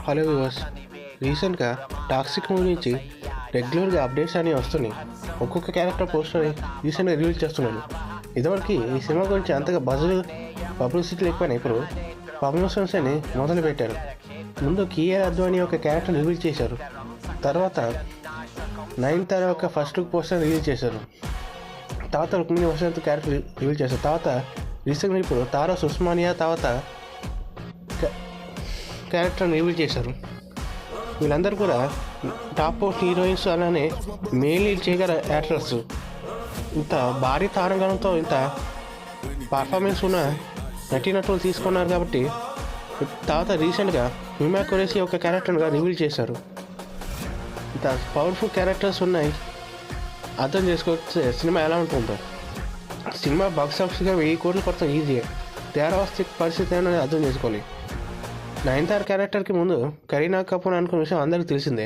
Hello viewers, రీసెంట్గా toxic movie నుంచి రెగ్యులర్గా అప్డేట్స్ అనేవి వస్తున్నాయి. ఒక్కొక్క క్యారెక్టర్ పోస్టర్ రీసెంట్గా రిలీజ్ చేస్తున్నాడు. ఇదివరకు ఈ సినిమా గురించి అంతగా పబ్లిసిటీ లేకపోయినా ఇప్పుడు ప్రమోషన్స్ అని మొదలుపెట్టారు. ముందు కియారా అద్వానీ ఒక క్యారెక్టర్ రివీల్ చేశారు. తర్వాత నయనతార ఒక ఫస్ట్ లుక్ పోస్టర్ రిలీజ్ చేశారు. తర్వాత రుక్మిణి వసంత్ క్యారెక్టర్ రివీల్ చేశారు. తర్వాత రీసెంట్గా ఇప్పుడు తారస్ ఉస్మానియా తర్వాత క్యారెక్టర్ని రివీల్ చేశారు. వీళ్ళందరూ కూడా టాప్ హీరోయిన్స్ అలానే మెయిన్ లీడ్ చేయగల యాక్టర్స్. ఇంత భారీ తారంగంతో ఇంత పర్ఫార్మెన్స్ ఉన్న నటీనటులు తీసుకున్నారు కాబట్టి తర్వాత రీసెంట్గా హిమా కురేషి ఒక క్యారెక్టర్గా రివీల్ చేశారు. ఇంత పవర్ఫుల్ క్యారెక్టర్స్ ఉన్నాయి. అర్థం చేసుకోవచ్చు సినిమా ఎలా ఉంటుందో. సినిమా బాక్స్ ఆఫీస్గా 1000 కోట్లు కొడతాం ఈజీగా. తేడా వస్తే పరిస్థితి అనేది అర్థం చేసుకోవాలి. నయనతార క్యారెక్టర్కి ముందు కరీనా కపూర్ అనుకున్న విషయం అందరికీ తెలిసిందే.